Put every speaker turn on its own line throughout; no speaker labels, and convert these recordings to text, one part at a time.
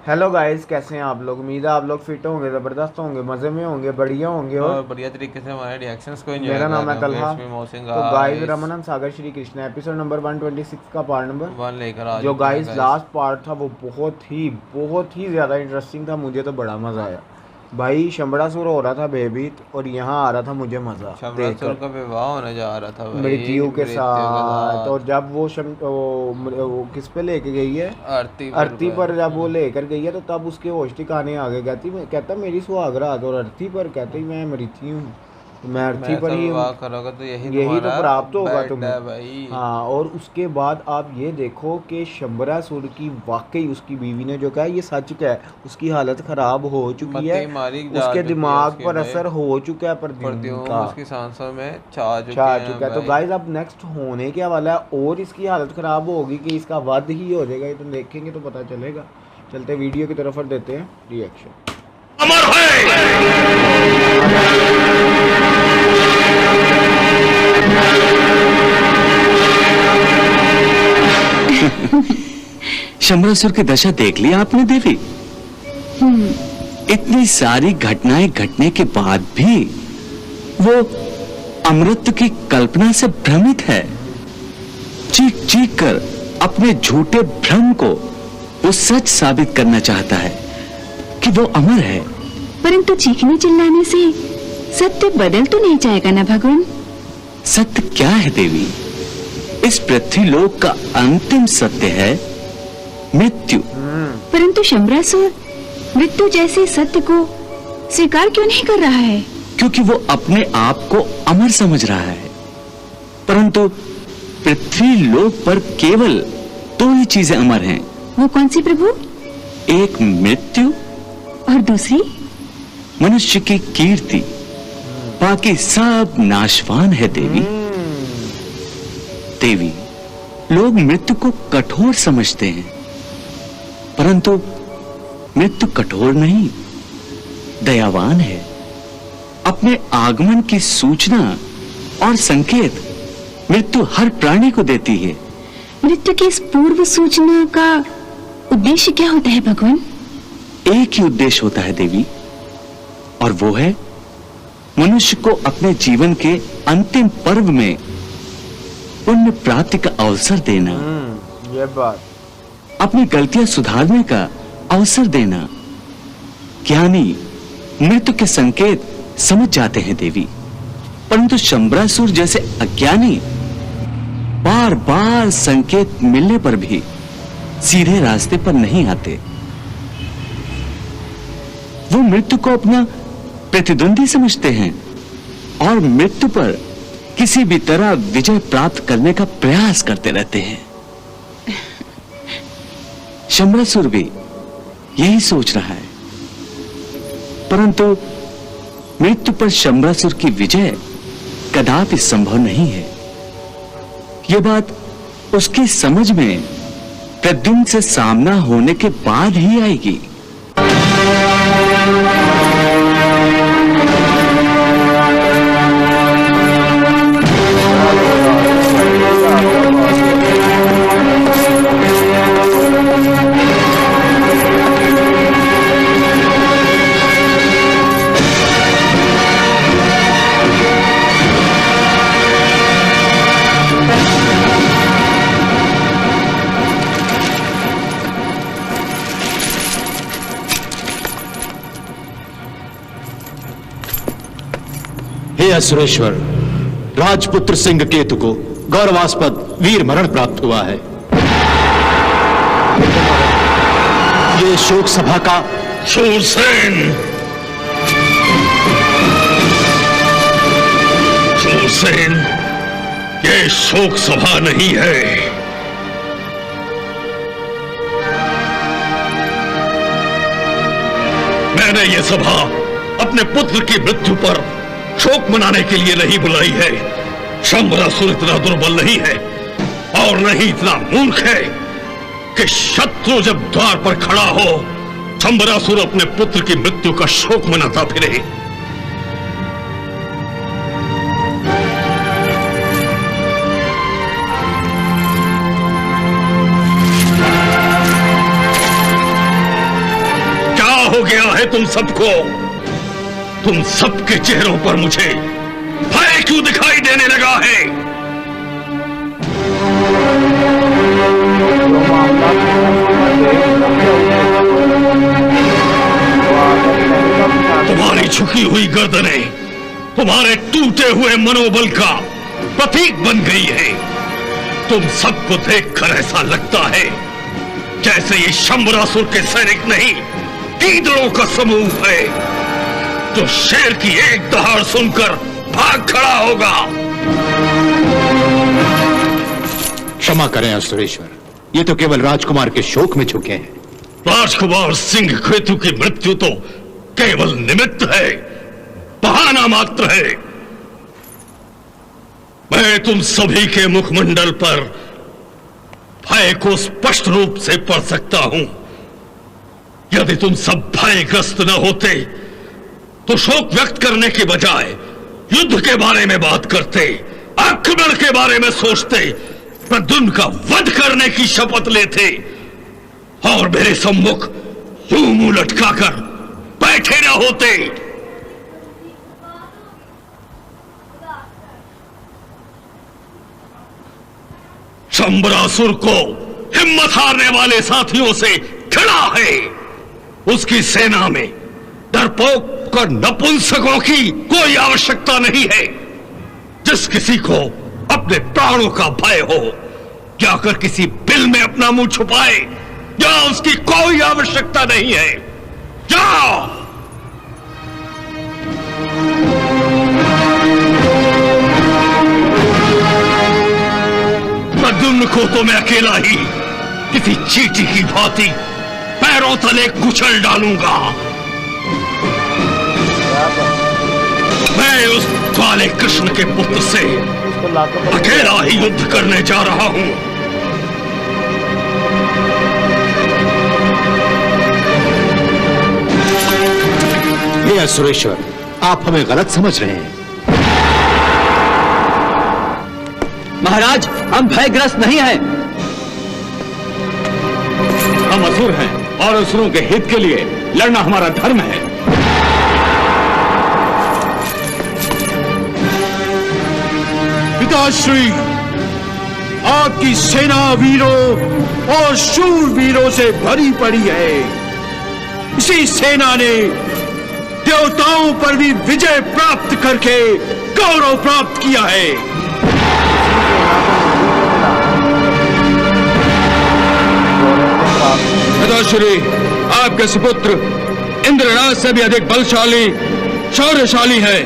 Hello guys, कैसे हैं आप लोग। उम्मीद है आप लोग फिट होंगे, ज़बरदस्त होंगे, मज़े में होंगे, बढ़िया होंगे
और
और
बढ़िया तरीके से हमारे रिएक्शंस को एंजॉय
मेरा
कर
नाम
रहे
है
होंगे
तलहा।
इसमें मौसिन
तो गाइस,
गाइस।
रमनन सागर श्री कृष्ण एपिसोड नंबर 126 का पार्ट नंबर
वन लेकर आ
जो
चुके हैं
गाइस
गाइस।
लास्ट पार्ट था वो बहुत ही ज़्यादा इंटरेस्टिंग था। मुझे तो बड़ा मज़ा आया भाई। शंबड़ासुर हो रहा था भयभीत और यहाँ आ रहा था मुझे मज़ा
शमरासुर
देखकर
का विवाह होने जा रहा था भाई
मृत्यु के
मृत्यु के
साथ। और
साथ।
जब वो किस पे लेके गई है,
आरतीपुर
अर्थी
पर
पर जब वो लेकर गई है तो तब उसके होश ठिकाने आ गए। कहता मेरी सुहागरात। और अर्थी पर कहते मैं मृत्यु हूँ, तो मैं अर्थी
मेरे
पर
साथ
ही हूँ,
विवाह करोगे तो यही
यही तो
तुम्हारा
प्राप्त होगा
बेड
तुम्हें।
है भाई।
हाँ, और उसके बाद आप ये देखो कि शंबरासुर की वाकई उसकी बीवी ने जो कहा ये सच क्या है। उसकी हालत ख़राब हो चुकी है,
मत्ती मारी जा
उसके
चुकी है
दिमाग
उसके
पर
भाई।
असर हो चुका है परद्युम्न
प्रद्युम्न
का,
उसकी सांसों में छा चुके
छा
हैं
चुका है। तो
भाई।
गाइज अब नेक्स्ट होने क्या वाला है और इसकी हालत ख़राब होगी कि इसका वध ही हो जाएगा। ये तो देखेंगे तो पता चलेगा। चलते वीडियो की तरफ और देते हैं रिएक्शन।
अमर है।
शंबरासुर की दशा देख ली आपने देवी। इतनी सारी घटनाएं घटने के बाद भी वो अमृत की कल्पना से भ्रमित है। चीख चीख कर अपने झूठे भ्रम को वो सच साबित करना चाहता है कि वो अमर है।
परंतु चीखने चिल्लाने से सत्य बदल तो नहीं जाएगा ना भगवान।
सत्य क्या है देवी? इस पृथ्वीलोक का अंतिम सत्य है मृत्यु।
परंतु शंबरासुर मृत्यु जैसे सत्य को स्वीकार क्यों नहीं कर रहा है?
क्योंकि वो अपने आप को अमर समझ रहा है। परंतु पृथ्वी लोक पर केवल दो ही चीजें अमर हैं।
वो कौन सी प्रभु?
एक मृत्यु
और दूसरी?
मनुष्य की कीर्ति। बाकी सब नाशवान है देवी। देवी, लोग मृत्यु को कठोर समझते हैं, परंतु मृत्यु कठोर नहीं, दयावान है। अपने आगमन की सूचना और संकेत मृत्यु हर प्राणी को देती है।
मृत्यु की इस पूर्व सूचना का उद्देश्य क्या होता है भगवान?
एक ही उद्देश्य होता है देवी, और वो है मनुष्य को अपने जीवन के अंतिम पर्व में पुण्य प्राप्ति का अवसर देना,
ये बात।
अपनी गलतियां सुधारने का अवसर देना। ज्ञानी मृत्यु के संकेत समझ जाते हैं देवी, परंतु शंबरासुर जैसे अज्ञानी बार बार संकेत मिलने पर भी सीधे रास्ते पर नहीं आते। वो मृत्यु को अपना प्रतिद्वंदी समझते हैं और मृत्यु पर किसी भी तरह विजय प्राप्त करने का प्रयास करते रहते हैं। शंबरासुर भी यही सोच रहा है, परंतु मृत्यु पर शंबरासुर की विजय कदापि संभव नहीं है। यह बात उसकी समझ में प्रद्युम्न से सामना होने के बाद ही आएगी।
हे असुरेश्वर, राजपुत्र सिंह केतु को गौरवास्पद वीर मरण प्राप्त हुआ है। ये शोक सभा का
शूरसेन, शूरसेन, ये शोक सभा नहीं है। मैंने ये सभा अपने पुत्र की मृत्यु पर शोक मनाने के लिए नहीं बुलाई है। शंबरासुर इतना दुर्बल नहीं है और नहीं इतना मूर्ख है कि शत्रु जब द्वार पर खड़ा हो शंबरासुर अपने पुत्र की मृत्यु का शोक मनाता फिरे। है तुम सबको? तुम सबके चेहरों पर मुझे भय क्यों दिखाई देने लगा है? तुम्हारी झुकी हुई गर्दनें तुम्हारे टूटे हुए मनोबल का प्रतीक बन गई है। तुम सबको देखकर ऐसा लगता है जैसे ये शंबरासुर के सैनिक नहीं, गीदड़ों का समूह है जो शेर की एक दहाड़ सुनकर भाग खड़ा होगा।
क्षमा करें असुरेश्वर, ये तो केवल राजकुमार के शोक में झुके हैं।
राजकुमार सिंह केतु की मृत्यु तो केवल निमित्त है, बहाना मात्र है। मैं तुम सभी के मुखमंडल पर भय को स्पष्ट रूप से पढ़ सकता हूं। यदि तुम सब भयग्रस्त न होते तो शोक व्यक्त करने के बजाय युद्ध के बारे में बात करते, आक्रमण के बारे में सोचते, प्रद्युम्न का वध करने की शपथ लेते और मेरे सम्मुख यूं मुंह लटकाकर बैठे न होते। शंबरासुर को हिम्मत हारने वाले साथियों से खड़ा है। उसकी सेना में डरपोक और नपुंसकों की कोई आवश्यकता नहीं है। जिस किसी को अपने प्राणों का भय हो जाकर किसी बिल में अपना मुंह छुपाए, या उसकी कोई आवश्यकता नहीं है। जाओ। प्रद्युम्न को तो मैं अकेला ही किसी चींटी की भांति पैरों तले कुचल डालूंगा। मैं उस काले कृष्ण के पुत्र से अकेला ही युद्ध करने जा रहा हूं।
हे असुरेश्वर, आप हमें गलत समझ रहे हैं।
महाराज, हम भयग्रस्त नहीं हैं।
हम असुर हैं और असुरों के हित के लिए लड़ना हमारा धर्म है।
पिताश्री, आपकी सेना वीरों और शूरवीरों से भरी पड़ी है। इसी सेना ने देवताओं पर भी विजय प्राप्त करके गौरव प्राप्त किया है।
पिताश्री, आपके सुपुत्र इंद्रराज से भी अधिक बलशाली, शौर्यशाली है।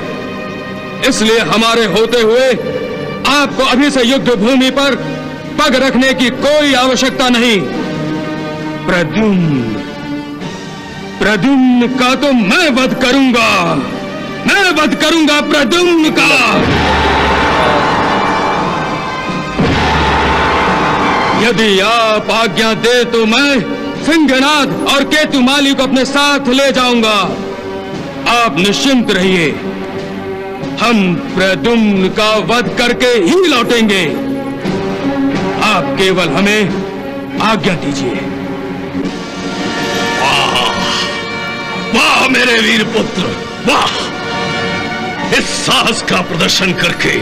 इसलिए हमारे होते हुए आपको अभी से युद्ध भूमि पर पग रखने की कोई आवश्यकता नहीं। प्रद्युम्न का तो मैं वध करूंगा, मैं वध करूंगा प्रद्युम्न का। यदि आप आज्ञा दे तो मैं सिंहनाद और केतुमाली को अपने साथ ले जाऊंगा। आप निश्चिंत रहिए, हम प्रद्युम्न का वध करके ही लौटेंगे। आप केवल हमें आज्ञा दीजिए।
वाह मेरे वीर पुत्र, वाह! इस साहस का प्रदर्शन करके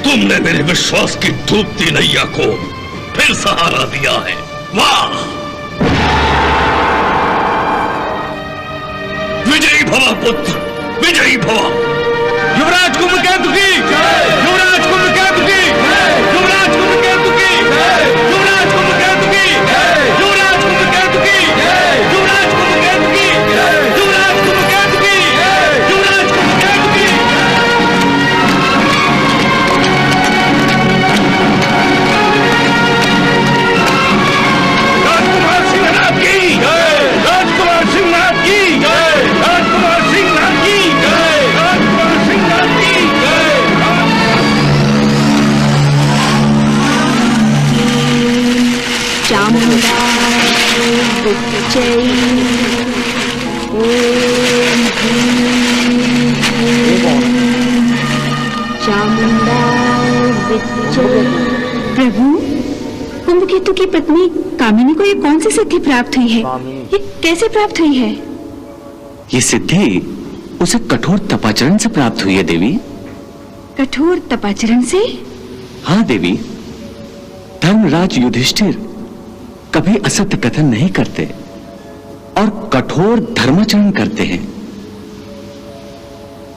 तुमने मेरे विश्वास की डूबती नैया को फिर सहारा दिया है। वाह! विजयी भव पुत्र, विजयी भव।
युवराज कुंभकेतु की जय, युवराज कुंभकेतु की जय, युवराज कुंभकेतु की जय, युवराज कुंभकेतु की जय, युवराज कुंभकेतु की जय, युवराज कुंभकेतु की जय, युवराज कुंभकेतु की जय, युवराज कुंभकेतु की। राजकुमार सिंहनाथ की जय, राजकुमार सिंहनाथ की जय, राजकुमार सिंहनाथ की जय, राजकुमार सिंहनाथ की जय।
चामुंडा विजयी ओम चामुंडा विजयी। प्रभु, कुंभकेतु की पत्नी कामिनी को ये कौन सी सिद्धि प्राप्त हुई है? ये कैसे प्राप्त हुई है?
ये सिद्धि उसे कठोर तपाचरण से प्राप्त हुई है देवी।
कठोर तपाचरण से?
हाँ देवी, धर्मराज युधिष्ठिर कभी असत्य कथन नहीं करते और कठोर धर्माचरण करते हैं,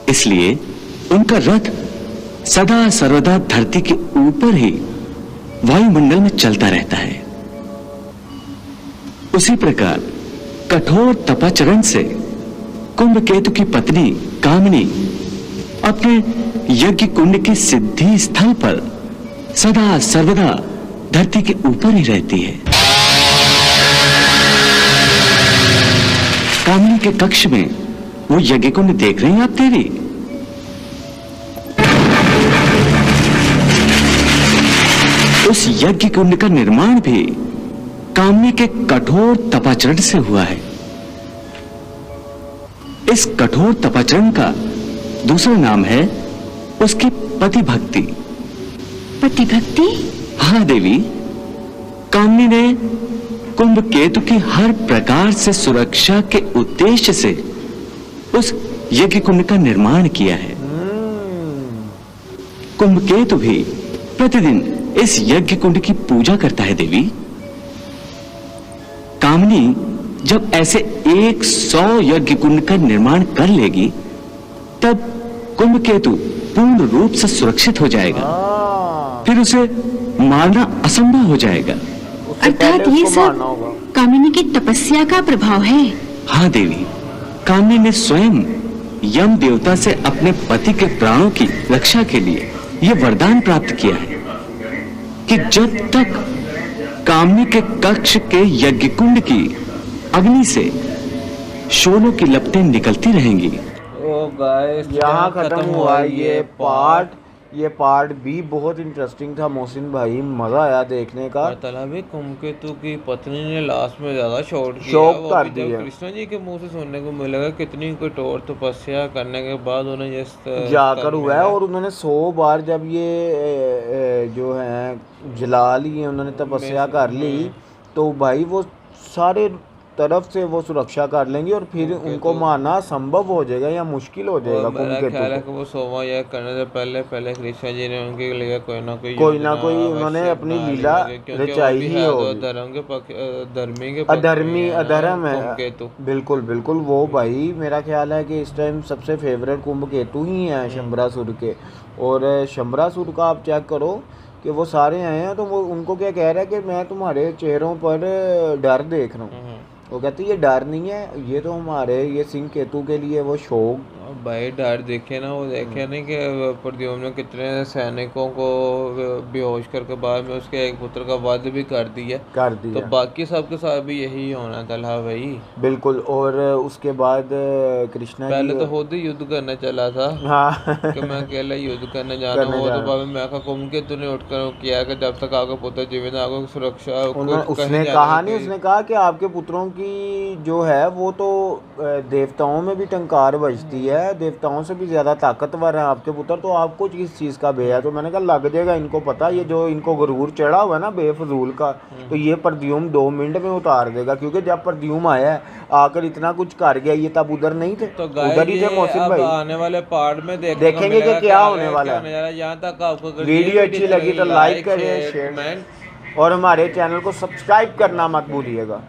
इसलिए उनका रथ सदा सर्वदा धरती के ऊपर ही वायुमंडल में चलता रहता है। उसी प्रकार कठोर तपाचरण से कुंभकेतु की पत्नी कामिनी अपने यज्ञ कुंड के सिद्धि स्थल पर सदा सर्वदा धरती के ऊपर ही रहती है। कामिनी के कक्ष में वो यज्ञ कुंड देख रही हैं आप देवी? उस यज्ञ कुंड का निर्माण भी कामिनी के कठोर तपाचरण से हुआ है। इस कठोर तपाचरण का दूसरा नाम है उसकी पति भक्ति।
पति भक्ति?
हाँ देवी, कामिनी ने कुंभकेतु की हर प्रकार से सुरक्षा के उद्देश्य से उस यज्ञ कुंड का निर्माण किया है। कुंभकेतु भी प्रतिदिन इस यज्ञ कुंड की पूजा करता है देवी। कामिनी जब ऐसे 100 यज्ञ कुंड का निर्माण कर लेगी तब कुंभकेतु पूर्ण रूप से सुरक्षित हो जाएगा, फिर उसे मारना असंभव हो जाएगा।
अर्थात ये सब कामिनी की तपस्या का प्रभाव है।
हाँ देवी, कामिनी ने स्वयं यम देवता से अपने पति के प्राणों की रक्षा के लिए यह वरदान प्राप्त किया है कि जब तक कामिनी के कक्ष के यज्ञ कुंड की अग्नि से शोलों की लपटें निकलती रहेंगी।
ओ गाइस,
यहाँ खत्म हुआ ये पार्ट भी बहुत इंटरेस्टिंग था मोहसिन भाई, मजा आया देखने का।
मतलब कुंभकेतु की पत्नी ने लास्ट में ज्यादा शॉट
शौक
किया।
कर
जब
दिया।
कृष्ण जी के मुंह से सुनने को मिलेगा कितनी कठोर तपस्या करने के बाद उन्हें ये
जाकर हुआ है, और उन्होंने 100 बार जब ये जो है जला ली, उन्होंने तपस्या कर ली, तो भाई वो सारे तरफ से वो सुरक्षा कर लेंगे और फिर उनको मारना संभव हो जाएगा या मुश्किल हो जाएगा।
मेरा ख्याल है कि वो 100वां यज्ञ करने से पहले कृष्ण जी ने उनके लिए कोई ना कोई
उन्होंने अपनी लीला रचाई ही होगी। अधर्म है, बिल्कुल बिल्कुल। वो भाई मेरा ख्याल है कि इस टाइम सबसे फेवरेट कुंभकेतु ही हैं शंबरासुर के। और शंबरासुर का आप चेक करो कि वो सारे आए हैं, तो वो उनको क्या कह रहा है कि मैं तुम्हारे चेहरों पर डर देख रहा हूँ। वो कहते ये डर नहीं है, ये तो हमारे ये सिंह केतु के लिए वो शौक।
भाई डर देखे ना, वो देखे नहीं कि प्रद्युम्न ने कितने सैनिकों को बेहोश करके बाद में उसके एक पुत्र का वध भी कर दिया। तो बाकी सबके साथ भी यही होना था भाई।
बिल्कुल। और उसके बाद कृष्णा
पहले तो खुद ही युद्ध करने चला था।
हाँ
कि मैं अकेला युद्ध करने जाना हो, तो बाद में मैं कुंभकेतु ने उठकर किया कि जब तक आपका पुत्र जीवित आपको सुरक्षा।
उसने कहा नहीं, उसने कहा कि आपके पुत्रों की जो है वो तो देवताओं में भी टंकार बजती है, देवताओं से भी ज्यादा ताकतवर है आपके पुत्र, तो आपको किस चीज का भय है? तो मैंने कहा लग जाएगा इनको पता, ये जो इनको गुरूर चढ़ा हुआ है ना बेफजूल का, तो ये प्रद्युम्न 2 मिनट में उतार देगा। क्योंकि जब प्रद्युम्न आया है आकर इतना कुछ कर गया, ये तब उधर नहीं थे,
तो
उधर ही थे मोहसिन भाई।
आने वाले पार्ट में
देखेंगे कि क्या होने वाला है।
यहाँ तक आपको
वीडियो अच्छी लगी तो लाइक करें, शेयर, और हमारे चैनल को सब्सक्राइब करना मत भूलिएगा।